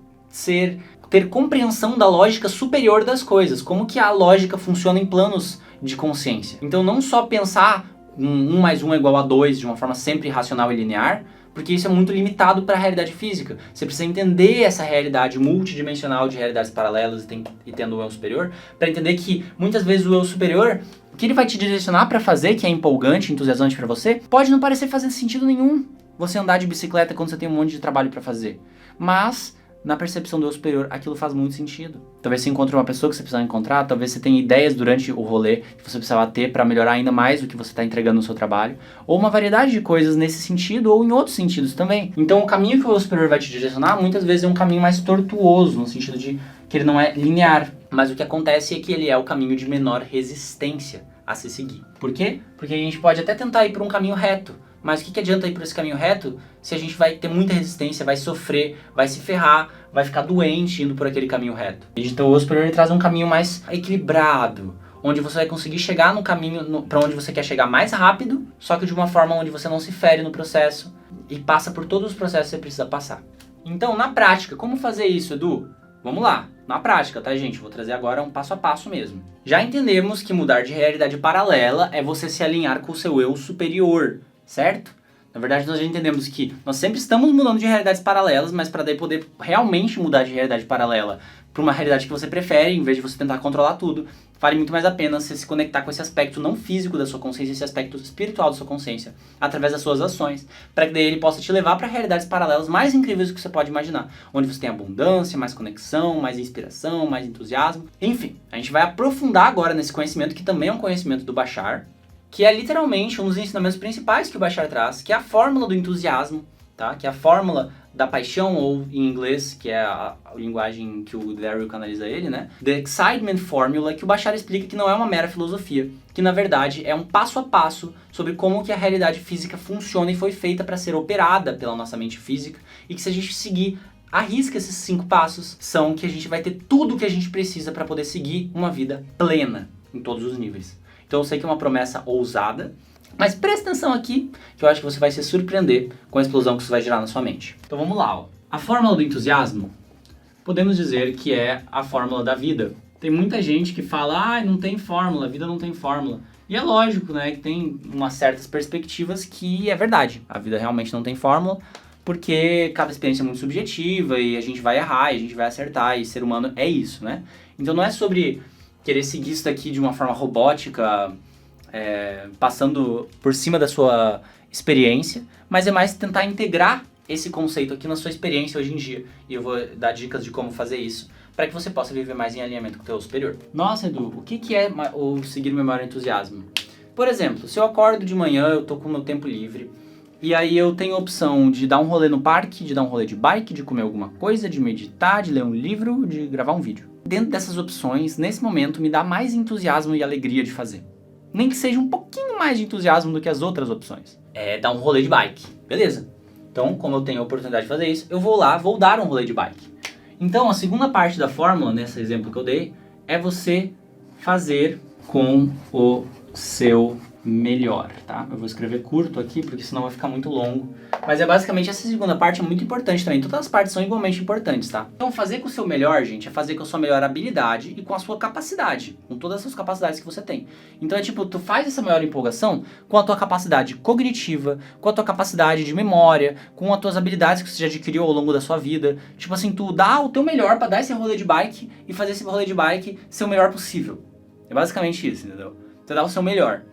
Speaker 1: ter compreensão da lógica superior das coisas, como que a lógica funciona em planos de consciência. Então não só pensar 1 mais 1 é igual a 2 de uma forma sempre racional e linear, porque isso é muito limitado para a realidade física. Você precisa entender essa realidade multidimensional de realidades paralelas e tendo o eu superior, para entender que muitas vezes o eu superior, o que ele vai te direcionar para fazer, que é empolgante, entusiasmante para você, pode não parecer fazer sentido nenhum você andar de bicicleta quando você tem um monte de trabalho para fazer. Mas na percepção do eu superior, aquilo faz muito sentido. Talvez você encontre uma pessoa que você precisa encontrar, talvez você tenha ideias durante o rolê que você precisava ter para melhorar ainda mais o que você está entregando no seu trabalho, ou uma variedade de coisas nesse sentido ou em outros sentidos também. Então o caminho que o eu superior vai te direcionar muitas vezes é um caminho mais tortuoso, no sentido de que ele não é linear, mas o que acontece é que ele é o caminho de menor resistência a se seguir. Por quê? Porque a gente pode até tentar ir por um caminho reto, mas o que adianta ir por esse caminho reto se a gente vai ter muita resistência, vai sofrer, vai se ferrar, vai ficar doente indo por aquele caminho reto? Então o eu superior traz um caminho mais equilibrado, onde você vai conseguir chegar no caminho para onde você quer chegar mais rápido, só que de uma forma onde você não se fere no processo e passa por todos os processos que você precisa passar. Então, na prática, como fazer isso, Edu? Vamos lá, na prática, tá, gente? Vou trazer agora um passo a passo mesmo. Já entendemos que mudar de realidade paralela é você se alinhar com o seu eu superior, certo? Na verdade, nós já entendemos que nós sempre estamos mudando de realidades paralelas, mas para daí poder realmente mudar de realidade paralela para uma realidade que você prefere, em vez de você tentar controlar tudo, vale muito mais a pena você se conectar com esse aspecto não físico da sua consciência, esse aspecto espiritual da sua consciência, através das suas ações, para que daí ele possa te levar para realidades paralelas mais incríveis do que você pode imaginar, onde você tem abundância, mais conexão, mais inspiração, mais entusiasmo. Enfim, a gente vai aprofundar agora nesse conhecimento, que também é um conhecimento do Bashar, que é literalmente um dos ensinamentos principais que o Bashar traz, que é a fórmula do entusiasmo, tá? Que é a fórmula da paixão, ou em inglês, que é a linguagem que o Daryl canaliza ele, né? The Excitement Formula, que o Bashar explica que não é uma mera filosofia, que na verdade é um passo a passo sobre como que a realidade física funciona e foi feita para ser operada pela nossa mente física, e que se a gente seguir à risca esses 5 passos, são que a gente vai ter tudo o que a gente precisa para poder seguir uma vida plena em todos os níveis. Então eu sei que é uma promessa ousada, mas presta atenção aqui, que eu acho que você vai se surpreender com a explosão que isso vai gerar na sua mente. Então vamos lá, ó. A fórmula do entusiasmo, podemos dizer que é a fórmula da vida. Tem muita gente que fala, não tem fórmula, a vida não tem fórmula. E é lógico, né, que tem umas certas perspectivas que é verdade. A vida realmente não tem fórmula, porque cada experiência é muito subjetiva e a gente vai errar, e a gente vai acertar, e ser humano é isso, né? Então não é sobre querer seguir isso daqui de uma forma robótica, passando por cima da sua experiência, mas é mais tentar integrar esse conceito aqui na sua experiência hoje em dia. E eu vou dar dicas de como fazer isso, para que você possa viver mais em alinhamento com o teu superior. Nossa, Edu, o que é o seguir o meu maior entusiasmo? Por exemplo, se eu acordo de manhã, eu tô com o meu tempo livre, e aí eu tenho a opção de dar um rolê no parque, de dar um rolê de bike, de comer alguma coisa, de meditar, de ler um livro, de gravar um vídeo. Dentro dessas opções, nesse momento, me dá mais entusiasmo e alegria de fazer. Nem que seja um pouquinho mais de entusiasmo do que as outras opções. É dar um rolê de bike, beleza? Então, como eu tenho a oportunidade de fazer isso, eu vou lá, vou dar um rolê de bike. Então, a segunda parte da fórmula, nesse exemplo que eu dei, é você fazer com o seu melhor, tá? Eu vou escrever curto aqui, porque senão vai ficar muito longo. Mas é basicamente essa segunda parte é muito importante também. Todas as partes são igualmente importantes, tá? Então fazer com o seu melhor, gente, é fazer com a sua melhor habilidade e com a sua capacidade. Com todas as suas capacidades que você tem. Então é tipo, tu faz essa maior empolgação com a tua capacidade cognitiva, com a tua capacidade de memória, com as tuas habilidades que você já adquiriu ao longo da sua vida. Tipo assim, tu dá o teu melhor pra dar esse rolê de bike e fazer esse rolê de bike ser o melhor possível. É basicamente isso, entendeu? Tu dá o seu melhor,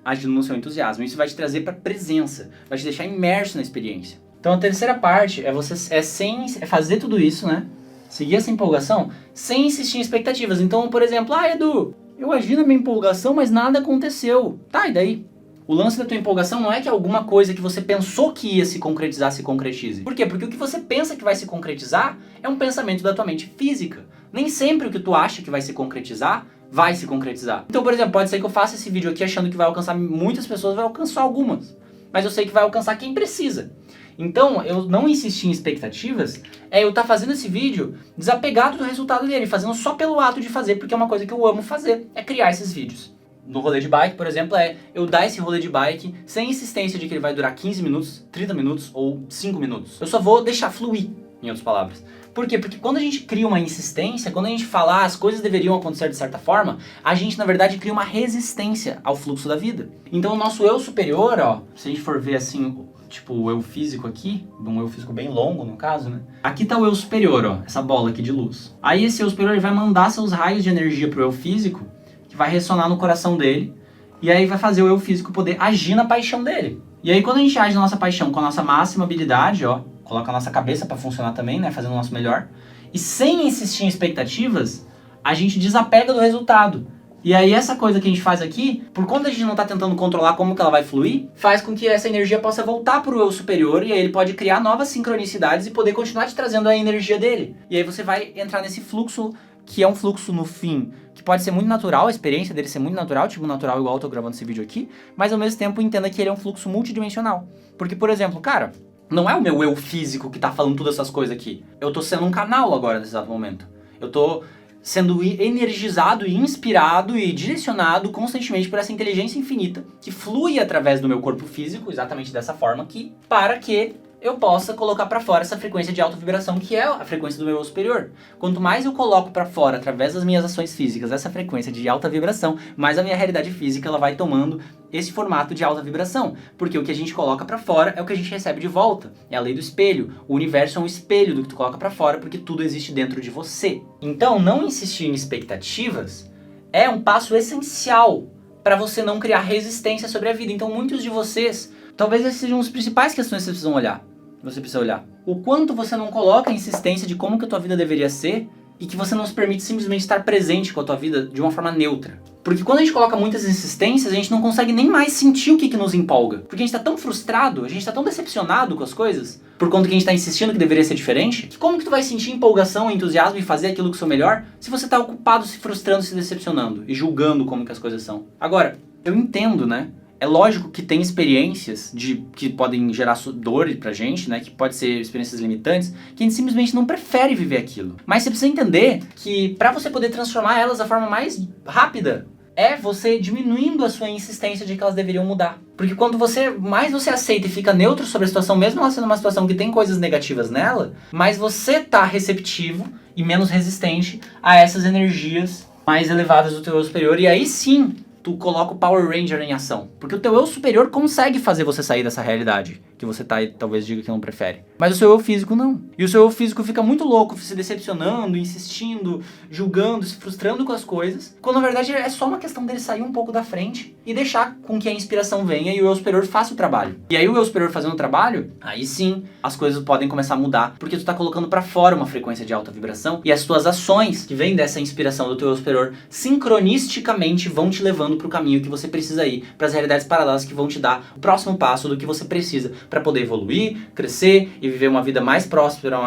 Speaker 1: agindo no seu entusiasmo. Isso vai te trazer para presença, vai te deixar imerso na experiência. Então a terceira parte é fazer tudo isso, né? Seguir essa empolgação sem insistir em expectativas. Então, por exemplo, Edu, Eu agi na minha empolgação, mas nada aconteceu. Tá, e daí? O lance da tua empolgação não é que alguma coisa que você pensou que ia se concretizar se concretize. Por quê? Porque o que você pensa que vai se concretizar é um pensamento da tua mente física. Nem sempre o que tu acha que vai se concretizar vai se concretizar. Então, por exemplo, pode ser que eu faça esse vídeo aqui achando que vai alcançar muitas pessoas, vai alcançar algumas. Mas eu sei que vai alcançar quem precisa. Então, eu não insistir em expectativas é eu estar fazendo esse vídeo desapegado do resultado dele, fazendo só pelo ato de fazer, porque é uma coisa que eu amo fazer, é criar esses vídeos. No rolê de bike, por exemplo, é eu dar esse rolê de bike sem insistência de que ele vai durar 15 minutos, 30 minutos ou 5 minutos. Eu só vou deixar fluir, em outras palavras. Por quê? Porque quando a gente cria uma insistência, quando a gente fala as coisas deveriam acontecer de certa forma, a gente na verdade cria uma resistência ao fluxo da vida. Então o nosso eu superior, ó, se a gente for ver assim, tipo o eu físico aqui, um eu físico bem longo no caso, né? Aqui tá o eu superior, ó, essa bola aqui de luz. Aí esse eu superior ele vai mandar seus raios de energia pro eu físico, que vai ressonar no coração dele, e aí vai fazer o eu físico poder agir na paixão dele. E aí quando a gente age na nossa paixão com a nossa máxima habilidade, ó, coloca a nossa cabeça para funcionar também, né, fazendo o nosso melhor, e sem insistir em expectativas, a gente desapega do resultado. E aí essa coisa que a gente faz aqui, por conta de a gente não tá tentando controlar como que ela vai fluir, faz com que essa energia possa voltar pro eu superior, e aí ele pode criar novas sincronicidades e poder continuar te trazendo a energia dele. E aí você vai entrar nesse fluxo, que é um fluxo no fim, que pode ser muito natural, a experiência dele ser muito natural, tipo natural igual eu tô gravando esse vídeo aqui, mas ao mesmo tempo entenda que ele é um fluxo multidimensional. Porque, por exemplo, cara, não é o meu eu físico que tá falando todas essas coisas aqui. Eu tô sendo um canal agora nesse exato momento. Eu tô sendo energizado e inspirado e direcionado constantemente por essa inteligência infinita que flui através do meu corpo físico, exatamente dessa forma aqui, para que eu possa colocar pra fora essa frequência de alta vibração, que é a frequência do meu eu superior. Quanto mais eu coloco pra fora, através das minhas ações físicas, essa frequência de alta vibração, mais a minha realidade física ela vai tomando esse formato de alta vibração. Porque o que a gente coloca pra fora é o que a gente recebe de volta. É a lei do espelho. O universo é um espelho do que tu coloca pra fora, porque tudo existe dentro de você. Então, não insistir em expectativas é um passo essencial para você não criar resistência sobre a vida. Então, muitos de vocês, talvez essas sejam as principais questões que vocês precisam olhar. Você precisa olhar. O quanto você não coloca a insistência de como que a tua vida deveria ser e que você não se permite simplesmente estar presente com a tua vida de uma forma neutra. Porque quando a gente coloca muitas insistências, a gente não consegue nem mais sentir o que nos empolga. Porque a gente tá tão frustrado, a gente tá tão decepcionado com as coisas, por conta que a gente tá insistindo que deveria ser diferente, que como que tu vai sentir empolgação, entusiasmo e fazer aquilo que é o melhor, se você tá ocupado se frustrando, se decepcionando e julgando como que as coisas são. Agora, eu entendo, né? É lógico que tem experiências que podem gerar dor pra gente, né? Que pode ser experiências limitantes, que a gente simplesmente não prefere viver aquilo. Mas você precisa entender que pra você poder transformar elas da forma mais rápida, é você diminuindo a sua insistência de que elas deveriam mudar. Porque quando mais você aceita e fica neutro sobre a situação, mesmo ela sendo uma situação que tem coisas negativas nela, mais você tá receptivo e menos resistente a essas energias mais elevadas do teu eu superior. E aí sim, tu coloca o Power Ranger em ação. Porque o teu eu superior consegue fazer você sair dessa realidade que você tá e talvez diga que não prefere. Mas o seu eu físico não. E o seu eu físico fica muito louco, se decepcionando, insistindo, julgando, se frustrando com as coisas, quando na verdade é só uma questão dele sair um pouco da frente e deixar com que a inspiração venha e o eu superior faça o trabalho. E aí o eu superior fazendo o trabalho, aí sim as coisas podem começar a mudar, porque tu tá colocando pra fora uma frequência de alta vibração e as tuas ações que vêm dessa inspiração do teu eu superior sincronisticamente vão te levando pro caminho que você precisa ir, pras realidades paralelas que vão te dar o próximo passo do que você precisa para poder evoluir, crescer e viver uma vida mais próspera,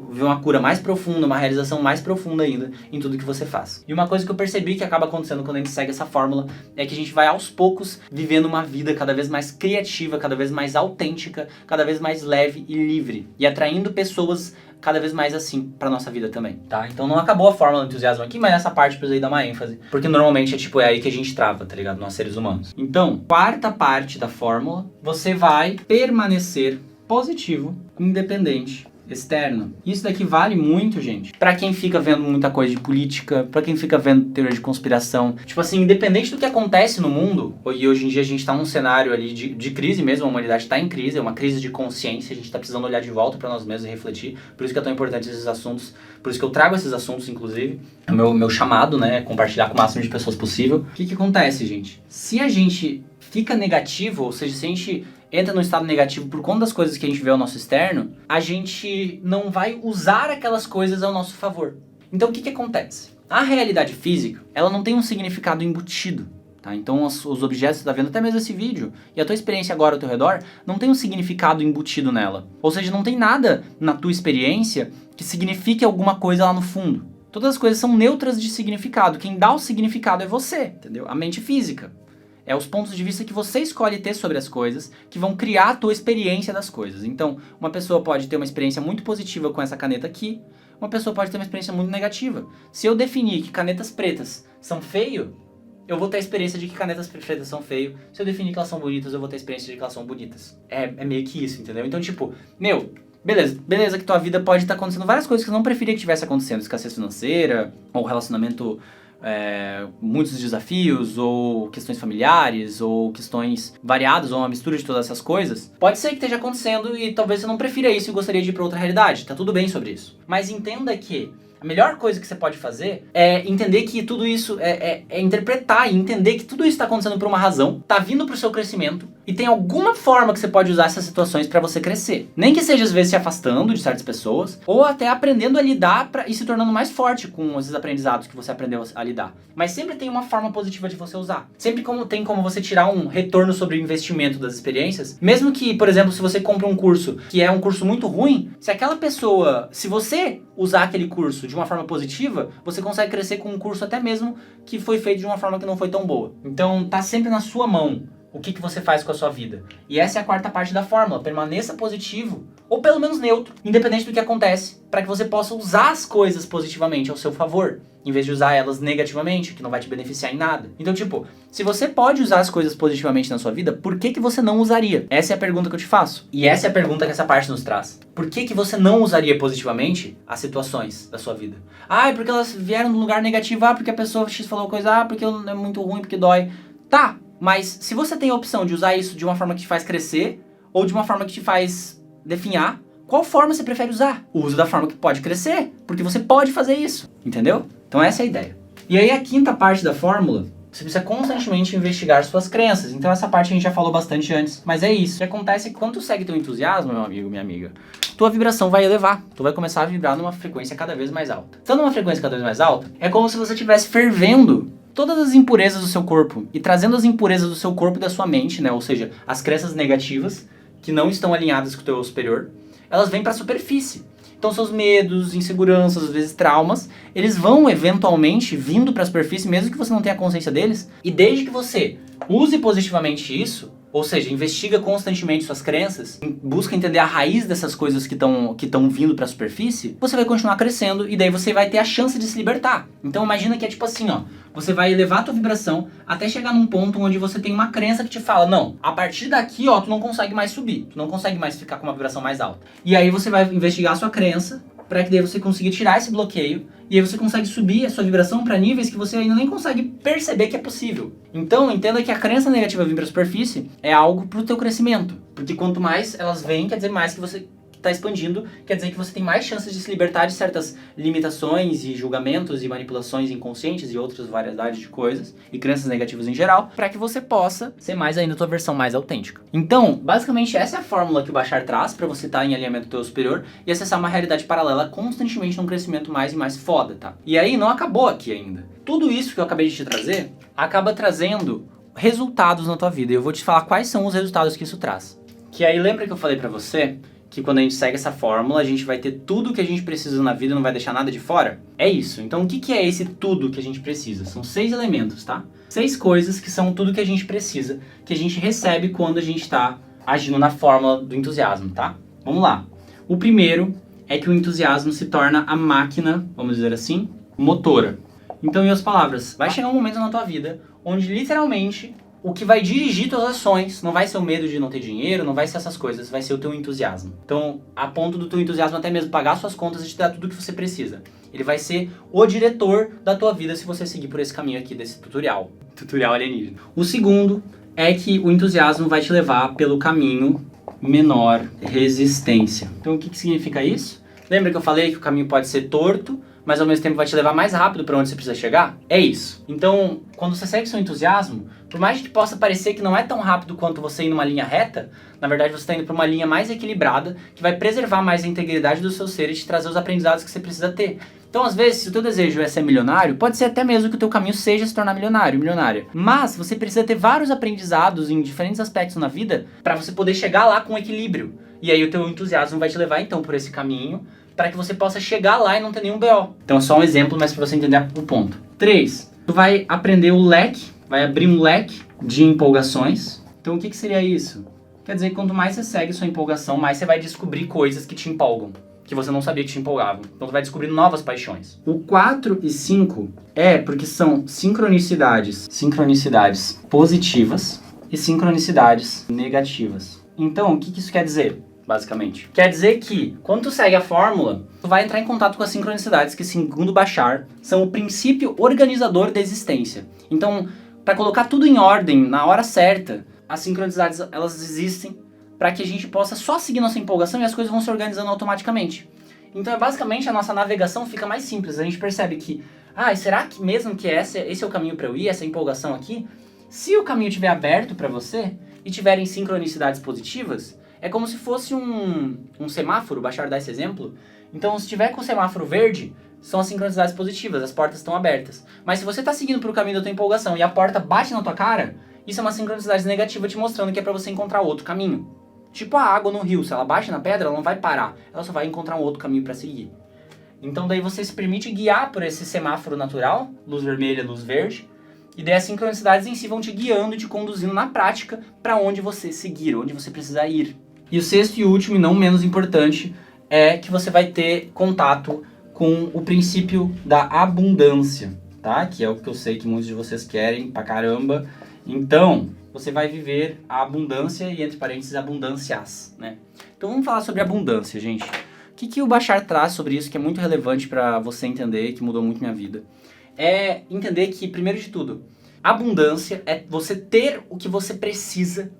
Speaker 1: viver uma cura mais profunda, uma realização mais profunda ainda em tudo que você faz. E uma coisa que eu percebi que acaba acontecendo quando a gente segue essa fórmula é que a gente vai aos poucos vivendo uma vida cada vez mais criativa, cada vez mais autêntica, cada vez mais leve e livre e atraindo pessoas cada vez mais assim pra nossa vida também, tá? Então não acabou a fórmula do entusiasmo aqui, mas essa parte precisa dar uma ênfase, porque normalmente é aí que a gente trava, tá ligado? Nós seres humanos. Então, quarta parte da fórmula, você vai permanecer positivo, independente, externo. Isso daqui vale muito, gente, pra quem fica vendo muita coisa de política, pra quem fica vendo teoria de conspiração. Tipo assim, independente do que acontece no mundo, e hoje em dia a gente tá num cenário ali de crise mesmo, a humanidade tá em crise, é uma crise de consciência, a gente tá precisando olhar de volta pra nós mesmos e refletir. Por isso que é tão importante esses assuntos, por isso que eu trago esses assuntos, inclusive. É o meu chamado, né, é compartilhar com o máximo de pessoas possível. O que acontece, gente? Se a gente fica negativo, ou seja, se a gente entra no estado negativo por conta das coisas que a gente vê ao nosso externo, a gente não vai usar aquelas coisas ao nosso favor. Então o que acontece? A realidade física, ela não tem um significado embutido. Tá? Então os objetos que você está vendo, até mesmo esse vídeo, e a tua experiência agora ao teu redor, não tem um significado embutido nela. Ou seja, não tem nada na tua experiência que signifique alguma coisa lá no fundo. Todas as coisas são neutras de significado. Quem dá o significado é você, entendeu? A mente física. É os pontos de vista que você escolhe ter sobre as coisas que vão criar a tua experiência das coisas. Então, uma pessoa pode ter uma experiência muito positiva com essa caneta aqui, uma pessoa pode ter uma experiência muito negativa. Se eu definir que canetas pretas são feio, eu vou ter a experiência de que canetas pretas são feio. Se eu definir que elas são bonitas, eu vou ter a experiência de que elas são bonitas. É meio que isso, entendeu? Então, tipo, beleza que tua vida pode estar acontecendo várias coisas que eu não preferia que tivesse acontecendo. Escassez financeira, ou relacionamento, muitos desafios, ou questões familiares, ou questões variadas, ou uma mistura de todas essas coisas. Pode ser que esteja acontecendo e talvez você não prefira isso e gostaria de ir para outra realidade. Tá tudo bem sobre isso. Mas entenda que a melhor coisa que você pode fazer é entender que tudo isso é interpretar e entender que tudo isso está acontecendo por uma razão, tá vindo pro seu crescimento e tem alguma forma que você pode usar essas situações para você crescer. Nem que seja às vezes se afastando de certas pessoas ou até aprendendo a lidar e se tornando mais forte com esses aprendizados que você aprendeu a lidar. Mas sempre tem uma forma positiva de você usar. Sempre tem como você tirar um retorno sobre o investimento das experiências. Mesmo que, por exemplo, se você compra um curso que é um curso muito ruim, se você usar aquele curso de uma forma positiva, você consegue crescer com um curso até mesmo que foi feito de uma forma que não foi tão boa. Então tá sempre na sua mão o que você faz com a sua vida. E essa é a quarta parte da fórmula. Permaneça positivo, ou pelo menos neutro, independente do que acontece, para que você possa usar as coisas positivamente ao seu favor, em vez de usar elas negativamente, que não vai te beneficiar em nada. Então, tipo, se você pode usar as coisas positivamente na sua vida, por que você não usaria? Essa é a pergunta que eu te faço. E essa é a pergunta que essa parte nos traz. Por que você não usaria positivamente as situações da sua vida? Ah, é porque elas vieram num lugar negativo, porque a pessoa X falou coisa, porque é muito ruim, porque dói. Tá, mas se você tem a opção de usar isso de uma forma que te faz crescer, ou de uma forma que te faz definhar, qual forma você prefere usar? O uso da forma que pode crescer, porque você pode fazer isso, entendeu? Então essa é a ideia. E aí a quinta parte da fórmula, você precisa constantemente investigar suas crenças. Então essa parte a gente já falou bastante antes, mas é isso. O que acontece é que quando tu segue teu entusiasmo, meu amigo, minha amiga, tua vibração vai elevar. Tu vai começar a vibrar numa frequência cada vez mais alta. Estando numa frequência cada vez mais alta, é como se você estivesse fervendo todas as impurezas do seu corpo e trazendo as impurezas do seu corpo e da sua mente, né? Ou seja, as crenças negativas que não estão alinhadas com o teu eu superior, elas vêm para a superfície. Então seus medos, inseguranças, às vezes traumas, eles vão eventualmente vindo para a superfície, mesmo que você não tenha consciência deles. E desde que você use positivamente isso, ou seja, investiga constantemente suas crenças, busca entender a raiz dessas coisas que estão vindo para a superfície, você vai continuar crescendo e daí você vai ter a chance de se libertar. Então imagina que é tipo assim, ó, você vai elevar a tua vibração até chegar num ponto onde você tem uma crença que te fala, não, a partir daqui, ó, tu não consegue mais subir, tu não consegue mais ficar com uma vibração mais alta. E aí você vai investigar a sua crença para que daí você consiga tirar esse bloqueio e aí você consegue subir a sua vibração para níveis que você ainda nem consegue perceber que é possível. Então, entenda que a crença negativa vir para a superfície é algo para o teu crescimento, porque quanto mais elas vêm, quer dizer mais que você está expandindo, quer dizer que você tem mais chances de se libertar de certas limitações e julgamentos e manipulações inconscientes e outras variedades de coisas e crenças negativas em geral, para que você possa ser mais ainda a tua versão mais autêntica. Então, basicamente essa é a fórmula que o Bashar traz para você estar em alinhamento com o teu superior e acessar uma realidade paralela constantemente num crescimento mais e mais foda, tá? E aí não acabou aqui ainda. Tudo isso que eu acabei de te trazer acaba trazendo resultados na tua vida. E eu vou te falar quais são os resultados que isso traz. Que aí lembra que eu falei para você que quando a gente segue essa fórmula, a gente vai ter tudo que a gente precisa na vida e não vai deixar nada de fora? É isso. Então, o que é esse tudo que a gente precisa? São 6 elementos, tá? 6 coisas que são tudo que a gente precisa, que a gente recebe quando a gente está agindo na fórmula do entusiasmo, tá? Vamos lá. O primeiro é que o entusiasmo se torna a máquina, vamos dizer assim, motora. Então, em outras palavras, vai chegar um momento na tua vida onde, literalmente, o que vai dirigir tuas ações não vai ser o medo de não ter dinheiro, não vai ser essas coisas, vai ser o teu entusiasmo. Então, a ponto do teu entusiasmo até mesmo pagar suas contas e te dar tudo o que você precisa. Ele vai ser o diretor da tua vida se você seguir por esse caminho aqui desse tutorial alienígena. O segundo é que o entusiasmo vai te levar pelo caminho menor resistência. Então, o que significa isso? Lembra que eu falei que o caminho pode ser torto, mas ao mesmo tempo vai te levar mais rápido para onde você precisa chegar? É isso. Então, quando você segue seu entusiasmo, por mais que possa parecer que não é tão rápido quanto você ir numa linha reta, na verdade você está indo para uma linha mais equilibrada, que vai preservar mais a integridade do seu ser e te trazer os aprendizados que você precisa ter. Então, às vezes, se o teu desejo é ser milionário, pode ser até mesmo que o teu caminho seja se tornar milionário, milionária. Mas você precisa ter vários aprendizados em diferentes aspectos na vida para você poder chegar lá com equilíbrio. E aí o teu entusiasmo vai te levar, então, por esse caminho, para que você possa chegar lá e não ter nenhum BO. Então, é só um exemplo, mas para você entender o ponto. 3. Tu vai aprender o leque, vai abrir um leque de empolgações. Então, o que seria isso? Quer dizer que quanto mais você segue sua empolgação, mais você vai descobrir coisas que te empolgam, que você não sabia que te empolgavam. Então, tu vai descobrir novas paixões. O 4 e 5 é porque são sincronicidades positivas e sincronicidades negativas. Então, o que isso quer dizer? Basicamente. Quer dizer que, quando tu segue a fórmula, tu vai entrar em contato com as sincronicidades que, segundo Bashar, são o princípio organizador da existência. Então, para colocar tudo em ordem, na hora certa, as sincronicidades, elas existem para que a gente possa só seguir nossa empolgação e as coisas vão se organizando automaticamente. Então, basicamente, a nossa navegação fica mais simples. A gente percebe que, será que mesmo que esse é o caminho para eu ir, essa empolgação aqui? Se o caminho estiver aberto para você e tiverem sincronicidades positivas, é como se fosse um semáforo, Bashar dá esse exemplo. Então, se tiver com o semáforo verde, são as sincronicidades positivas, as portas estão abertas. Mas se você está seguindo para o caminho da tua empolgação e a porta bate na tua cara, isso é uma sincronicidade negativa te mostrando que é para você encontrar outro caminho. Tipo a água no rio, se ela bate na pedra, ela não vai parar, ela só vai encontrar um outro caminho para seguir. Então daí você se permite guiar por esse semáforo natural, luz vermelha, luz verde, e daí as sincronicidades em si vão te guiando e te conduzindo na prática para onde você seguir, onde você precisa ir. E o sexto e último, e não menos importante, é que você vai ter contato com o princípio da abundância, tá? Que é o que eu sei que muitos de vocês querem pra caramba. Então, você vai viver a abundância e, entre parênteses, abundâncias, né? Então vamos falar sobre abundância, gente. O que o Bashar traz sobre isso que é muito relevante para você entender, que mudou muito minha vida? É entender que, primeiro de tudo, abundância é você ter o que você precisa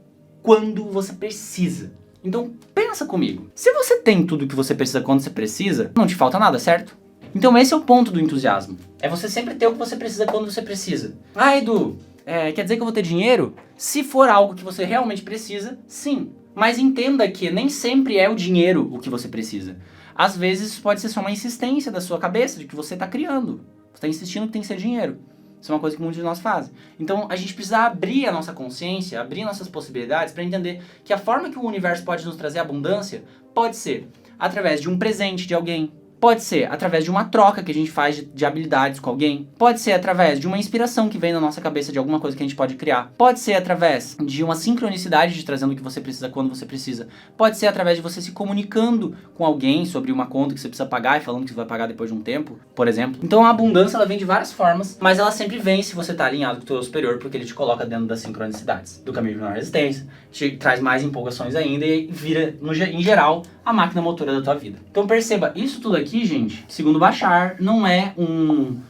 Speaker 1: quando você precisa. Então, pensa comigo. Se você tem tudo o que você precisa quando você precisa, não te falta nada, certo? Então esse é o ponto do entusiasmo. É você sempre ter o que você precisa quando você precisa. Edu, quer dizer que eu vou ter dinheiro? Se for algo que você realmente precisa, sim. Mas entenda que nem sempre é o dinheiro o que você precisa. Às vezes pode ser só uma insistência da sua cabeça, de que você está criando. Você está insistindo que tem que ser dinheiro. Isso é uma coisa que muitos de nós fazem. Então, a gente precisa abrir a nossa consciência, abrir nossas possibilidades para entender que a forma que o universo pode nos trazer abundância pode ser através de um presente de alguém, pode ser através de uma troca que a gente faz de habilidades com alguém, pode ser através de uma inspiração que vem na nossa cabeça de alguma coisa que a gente pode criar, pode ser através de uma sincronicidade de trazendo o que você precisa quando você precisa, pode ser através de você se comunicando com alguém sobre uma conta que você precisa pagar e falando que você vai pagar depois de um tempo, por exemplo. Então a abundância ela vem de várias formas, mas ela sempre vem se você está alinhado com o teu superior, porque ele te coloca dentro das sincronicidades do caminho de menor resistência, te traz mais empolgações ainda e vira, em geral, a máquina motora da tua vida. Então perceba, isso tudo aqui, gente, segundo Bashar, não é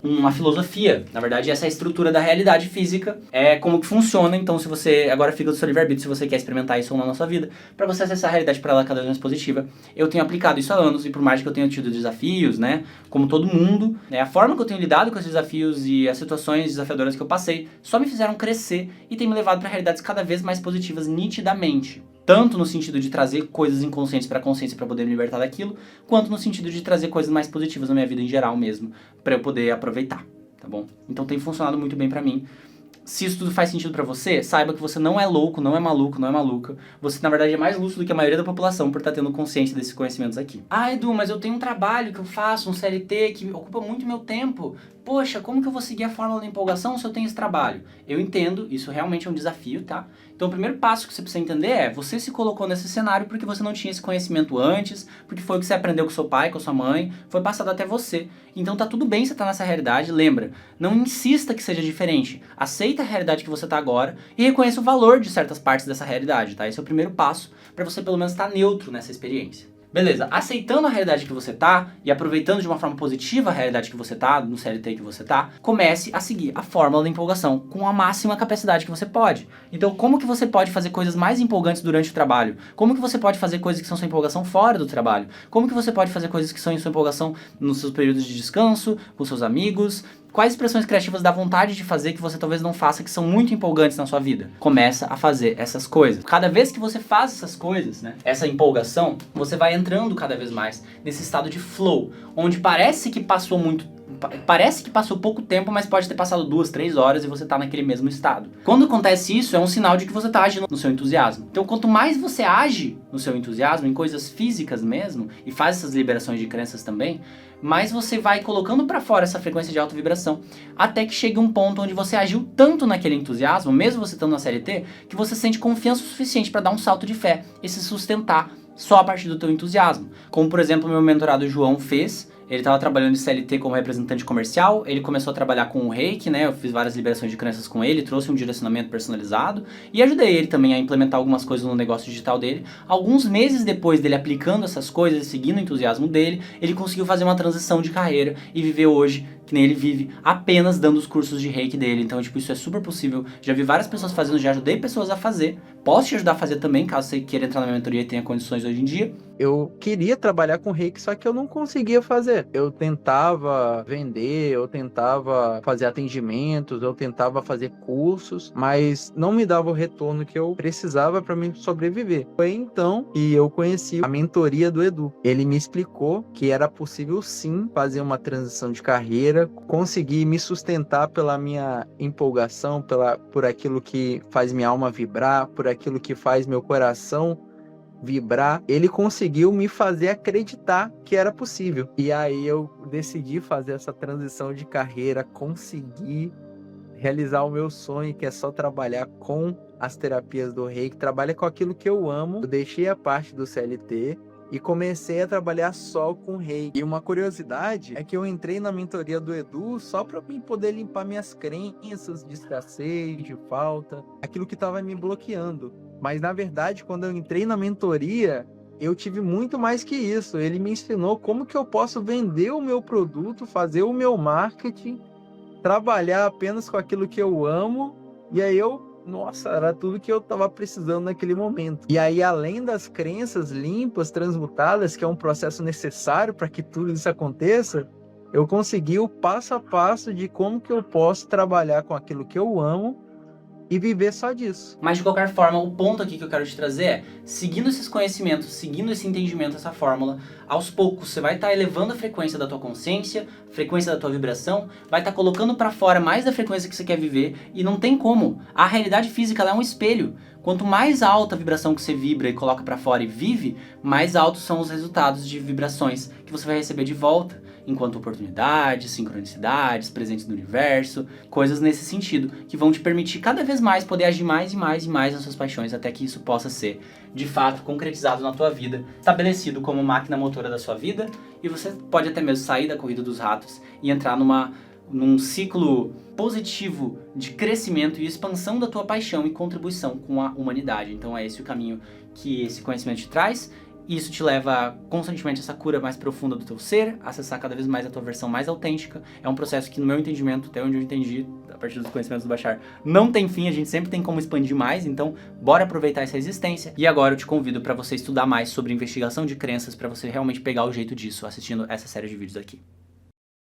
Speaker 1: uma filosofia. Na verdade, essa é a estrutura da realidade física, é como que funciona. Então, se você, agora fica do seu livre-arbítrio, se você quer experimentar isso ou não na sua vida, para você acessar a realidade para ela cada vez mais positiva. Eu tenho aplicado isso há anos e por mais que eu tenha tido desafios, né, como todo mundo, né, a forma que eu tenho lidado com esses desafios e as situações desafiadoras que eu passei só me fizeram crescer e tem me levado para realidades cada vez mais positivas nitidamente. Tanto no sentido de trazer coisas inconscientes para a consciência para poder me libertar daquilo, quanto no sentido de trazer coisas mais positivas na minha vida em geral mesmo, para eu poder aproveitar, tá bom? Então tem funcionado muito bem para mim. Se isso tudo faz sentido pra você, saiba que você não é louco, não é maluco, não é maluca. Você, na verdade, é mais lúcido do que a maioria da população por estar tendo consciência desses conhecimentos aqui. Edu, mas eu tenho um trabalho que eu faço, um CLT, que ocupa muito meu tempo. Poxa, como que eu vou seguir a fórmula da empolgação se eu tenho esse trabalho? Eu entendo, isso realmente é um desafio, tá? Então o primeiro passo que você precisa entender é, você se colocou nesse cenário porque você não tinha esse conhecimento antes, porque foi o que você aprendeu com seu pai, com sua mãe, foi passado até você. Então tá tudo bem você estar nessa realidade, lembra, não insista que seja diferente. Aceita a realidade que você tá agora e reconheça o valor de certas partes dessa realidade, tá? Esse é o primeiro passo para você pelo menos estar neutro nessa experiência. Beleza, aceitando a realidade que você tá e aproveitando de uma forma positiva a realidade que você tá, no CLT que você tá, comece a seguir a fórmula da empolgação com a máxima capacidade que você pode. Então, como que você pode fazer coisas mais empolgantes durante o trabalho? Como que você pode fazer coisas que são sua empolgação fora do trabalho? Como que você pode fazer coisas que são em sua empolgação nos seus períodos de descanso, com seus amigos, Quais expressões criativas dá vontade de fazer que você talvez não faça, que são muito empolgantes na sua vida? Começa a fazer essas coisas. Cada vez que você faz essas coisas, né, essa empolgação, você vai entrando cada vez mais nesse estado de flow, onde parece que passou pouco tempo, mas pode ter passado 2, 3 horas e você tá naquele mesmo estado. Quando acontece isso, é um sinal de que você tá agindo no seu entusiasmo. Então, quanto mais você age no seu entusiasmo, em coisas físicas mesmo, e faz essas liberações de crenças também, mais você vai colocando pra fora essa frequência de alta vibração, até que chegue um ponto onde você agiu tanto naquele entusiasmo, mesmo você estando na CLT, que você sente confiança o suficiente pra dar um salto de fé e se sustentar só a partir do teu entusiasmo. Como, por exemplo, meu mentorado João fez. Ele estava trabalhando de CLT como representante comercial, ele começou a trabalhar com o Reiki, né? Eu fiz várias liberações de crenças com ele, trouxe um direcionamento personalizado e ajudei ele também a implementar algumas coisas no negócio digital dele. Alguns meses depois dele aplicando essas coisas e seguindo o entusiasmo dele, ele conseguiu fazer uma transição de carreira e viver hoje, que nem ele vive, apenas dando os cursos de Reiki dele. Então, tipo, isso é super possível. Já vi várias pessoas fazendo, já ajudei pessoas a fazer. Posso te ajudar a fazer também, caso você queira entrar na minha mentoria e tenha condições hoje em dia.
Speaker 2: Eu queria trabalhar com Reiki, só que eu não conseguia fazer. Eu tentava vender, eu tentava fazer atendimentos, eu tentava fazer cursos, mas não me dava o retorno que eu precisava para me sobreviver. Foi então que eu conheci a mentoria do Edu. Ele me explicou que era possível sim fazer uma transição de carreira, conseguir me sustentar pela minha empolgação, por aquilo que faz minha alma vibrar, por aquilo que faz meu coração vibrar. Ele conseguiu me fazer acreditar que era possível. E aí eu decidi fazer essa transição de carreira, conseguir realizar o meu sonho, que é só trabalhar com as terapias do Reiki, trabalhar com aquilo que eu amo. Eu deixei a parte do CLT e comecei a trabalhar só com Reiki. E uma curiosidade é que eu entrei na mentoria do Edu só para mim poder limpar minhas crenças de escassez, de falta, aquilo que estava me bloqueando. Mas na verdade, quando eu entrei na mentoria, eu tive muito mais que isso. Ele me ensinou como que eu posso vender o meu produto, fazer o meu marketing, trabalhar apenas com aquilo que eu amo. E aí nossa, era tudo que eu estava precisando naquele momento. E aí, além das crenças limpas, transmutadas, que é um processo necessário para que tudo isso aconteça, eu consegui o passo a passo de como que eu posso trabalhar com aquilo que eu amo e viver só disso.
Speaker 1: Mas de qualquer forma, o ponto aqui que eu quero te trazer é, seguindo esses conhecimentos, seguindo esse entendimento, essa fórmula, aos poucos você vai estar elevando a frequência da tua consciência, frequência da tua vibração, vai estar colocando pra fora mais da frequência que você quer viver e não tem como. A realidade física ela é um espelho. Quanto mais alta a vibração que você vibra e coloca pra fora e vive, mais altos são os resultados de vibrações que você vai receber de volta. Enquanto oportunidades, sincronicidades, presentes do universo, coisas nesse sentido, que vão te permitir cada vez mais poder agir mais e mais e mais nas suas paixões, até que isso possa ser, de fato, concretizado na tua vida, estabelecido como máquina motora da sua vida, e você pode até mesmo sair da corrida dos ratos e entrar num ciclo positivo de crescimento e expansão da tua paixão e contribuição com a humanidade. Então é esse o caminho que esse conhecimento te traz. E isso te leva constantemente a essa cura mais profunda do teu ser, a acessar cada vez mais a tua versão mais autêntica. É um processo que, no meu entendimento, até onde eu entendi, a partir dos conhecimentos do Bashar, não tem fim, a gente sempre tem como expandir mais, então bora aproveitar essa existência. E agora eu te convido para você estudar mais sobre investigação de crenças, para você realmente pegar o jeito disso assistindo essa série de vídeos aqui.